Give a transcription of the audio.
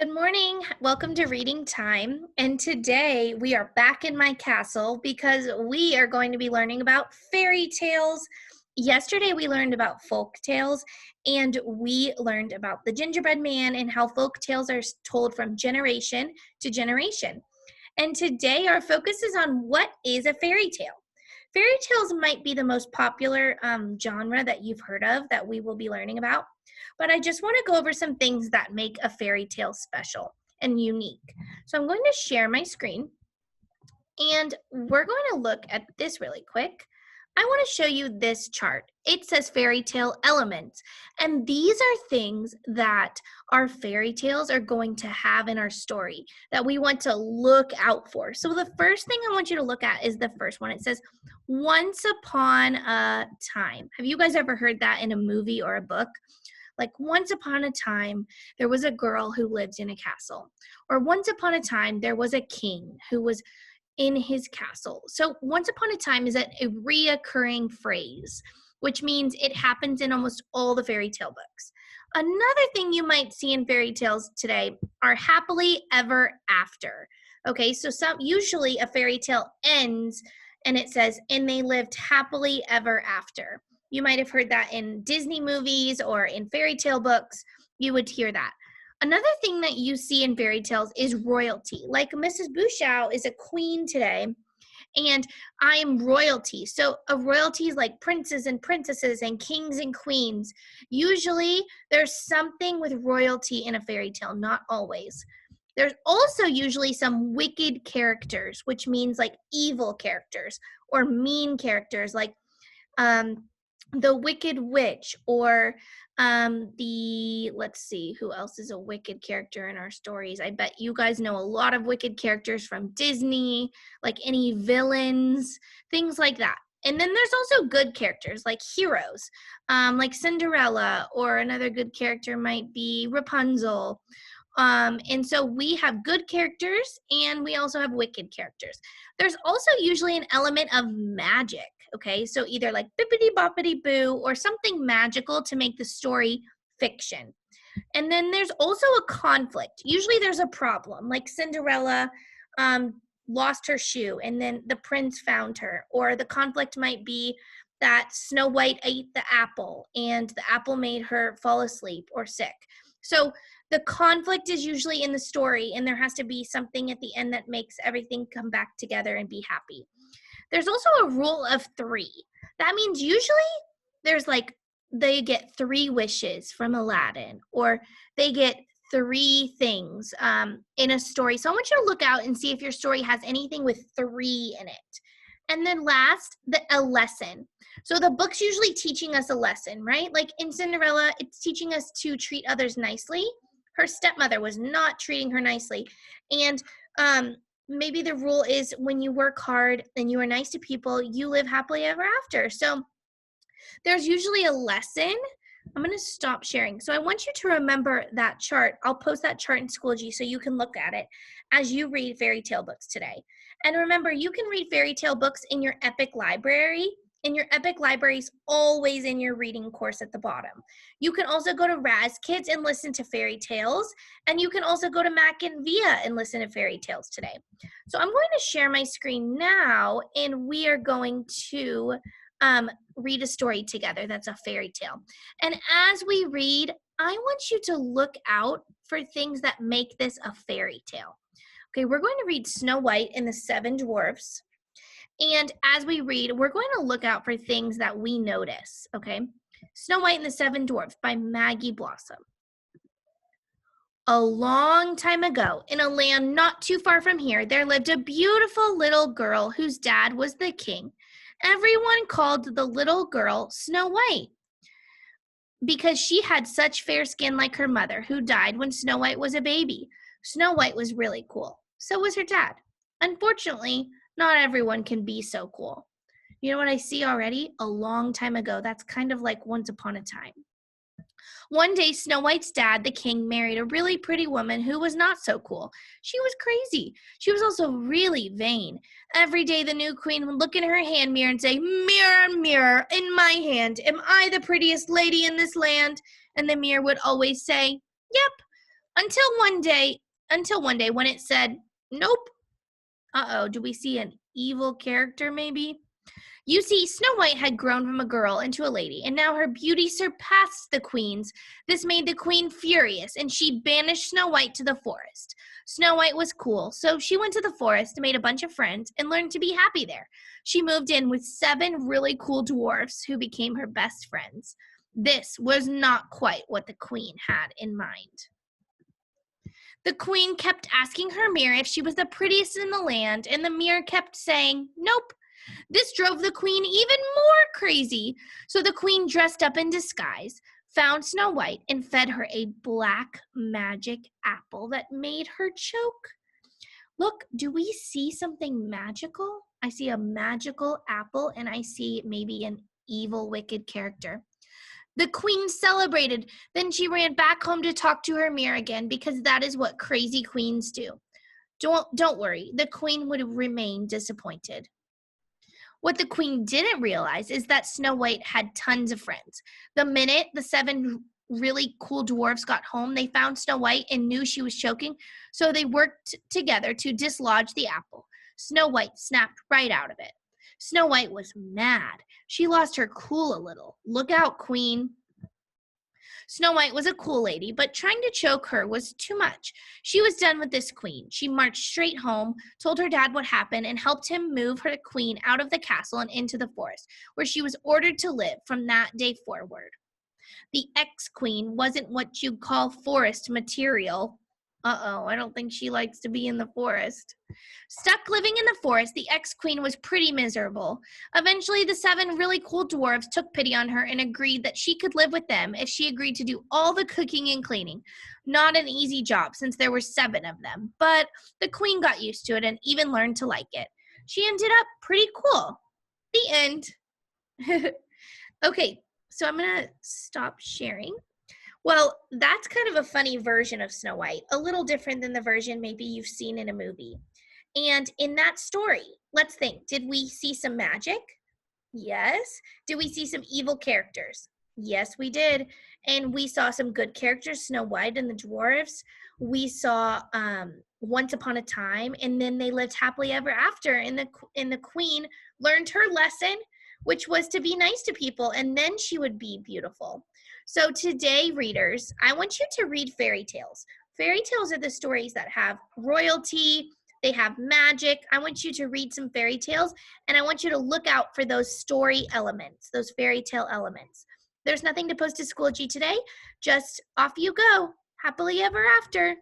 Good morning. Welcome to Reading Time. And today we are back in my castle because we are going to be learning about fairy tales. Yesterday we learned about folk tales and we learned about the gingerbread man and how folk tales are told from generation to generation. And today our focus is on what is a fairy tale. Fairy tales might be the most popular genre that you've heard of that we will be learning about, but I just want to go over some things that make a fairy tale special and unique. So I'm going to share my screen and we're going to look at this really quick. I want to show you this chart. It says Fairytale Elements, and these are things that our fairy tales are going to have in our story that we want to look out for. So the first thing I want you to look at is the first one. It says, Once Upon a Time. Have you guys ever heard that in a movie or a book? Like, once upon a time, there was a girl who lived in a castle. Or once upon a time, there was a king who was in his castle. So once upon a time is a reoccurring phrase, which means it happens in almost all the fairy tale books. Another thing you might see in fairy tales today are happily ever after. Okay, so usually a fairy tale ends and it says, and they lived happily ever after. You might have heard that in Disney movies or in fairy tale books. You would hear that. Another thing that you see in fairy tales is royalty. Like Mrs. Bouchow is a queen today, and I am royalty. So a royalty is like princes and princesses and kings and queens. Usually there's something with royalty in a fairy tale, not always. There's also usually some wicked characters, which means like evil characters or mean characters, like the Wicked Witch, or let's see, who else is a wicked character in our stories? I bet you guys know a lot of wicked characters from Disney, like any villains, things like that. And then there's also good characters like heroes, like Cinderella, or another good character might be Rapunzel. And so we have good characters and we also have wicked characters. There's also usually an element of magic. Okay, so either like bippity boppity boo or something magical to make the story fiction. And then there's also a conflict. Usually there's a problem, like Cinderella lost her shoe and then the prince found her, or the conflict might be that Snow White ate the apple and the apple made her fall asleep or sick. So the conflict is usually in the story, and there has to be something at the end that makes everything come back together and be happy. There's also a rule of 3. That means usually there's like, they get 3 wishes from Aladdin, or they get 3 things in a story. So I want you to look out and see if your story has anything with 3 in it. And then last, a lesson. So the book's usually teaching us a lesson, right? Like in Cinderella, it's teaching us to treat others nicely. Her stepmother was not treating her nicely. And maybe the rule is when you work hard and you are nice to people, you live happily ever after. So there's usually a lesson. I'm going to stop sharing. So I want you to remember that chart. I'll post that chart in Schoology so you can look at it as you read fairy tale books today. And remember, you can read fairy tale books in your Epic library. And your Epic library is always in your reading course at the bottom. You can also go to Raz Kids and listen to fairy tales. And you can also go to Mac and Via and listen to fairy tales today. So I'm going to share my screen now, and we are going to read a story together that's a fairy tale. And as we read, I want you to look out for things that make this a fairy tale. Okay, we're going to read Snow White and the Seven Dwarfs. And as we read, we're going to look out for things that we notice, okay? Snow White and the Seven Dwarfs by Maggie Blossom. A long time ago, in a land not too far from here, there lived a beautiful little girl whose dad was the king. Everyone called the little girl Snow White because she had such fair skin like her mother, who died when Snow White was a baby. Snow White was really cool. So was her dad. Unfortunately, not everyone can be so cool. You know what I see already? A long time ago. That's kind of like once upon a time. One day, Snow White's dad, the king, married a really pretty woman who was not so cool. She was crazy. She was also really vain. Every day, the new queen would look in her hand mirror and say, "Mirror, mirror, in my hand, am I the prettiest lady in this land?" And the mirror would always say, "Yep." Until one day when it said, nope. Uh-oh, do we see an evil character maybe? You see, Snow White had grown from a girl into a lady, and now her beauty surpassed the queen's. This made the queen furious, and she banished Snow White to the forest. Snow White was cool, so she went to the forest, made a bunch of friends, and learned to be happy there. She moved in with 7 really cool dwarfs who became her best friends. This was not quite what the queen had in mind. The queen kept asking her mirror if she was the prettiest in the land, and the mirror kept saying, nope. This drove the queen even more crazy. So the queen dressed up in disguise, found Snow White, and fed her a black magic apple that made her choke. Look, do we see something magical? I see a magical apple, and I see maybe an evil, wicked character. The queen celebrated. Then she ran back home to talk to her mirror again, because that is what crazy queens do. Don't worry, the queen would remain disappointed. What the queen didn't realize is that Snow White had tons of friends. The minute the 7 really cool dwarfs got home, they found Snow White and knew she was choking, so they worked together to dislodge the apple. Snow White snapped right out of it. Snow White was mad. She lost her cool a little. Look out, queen. Snow White was a cool lady, but trying to choke her was too much. She was done with this queen. She marched straight home, told her dad what happened, and helped him move her queen out of the castle and into the forest, where she was ordered to live from that day forward. The ex-queen wasn't what you'd call forest material. Uh-oh, I don't think she likes to be in the forest. Stuck living in the forest, the ex-queen was pretty miserable. Eventually, the 7 really cool dwarves took pity on her and agreed that she could live with them if she agreed to do all the cooking and cleaning. Not an easy job since there were 7 of them, but the queen got used to it and even learned to like it. She ended up pretty cool. The end. Okay, so I'm going to stop sharing. Well, that's kind of a funny version of Snow White, a little different than the version maybe you've seen in a movie. And in that story, let's think, did we see some magic? Yes. Did we see some evil characters? Yes, we did. And we saw some good characters, Snow White and the dwarves. We saw Once Upon a Time, and then they lived happily ever after. And the queen learned her lesson, which was to be nice to people, and then she would be beautiful. So today, readers, I want you to read fairy tales. Fairy tales are the stories that have royalty, they have magic. I want you to read some fairy tales, and I want you to look out for those story elements, those fairy tale elements. There's nothing to post to Schoology today. Just off you go. Happily ever after.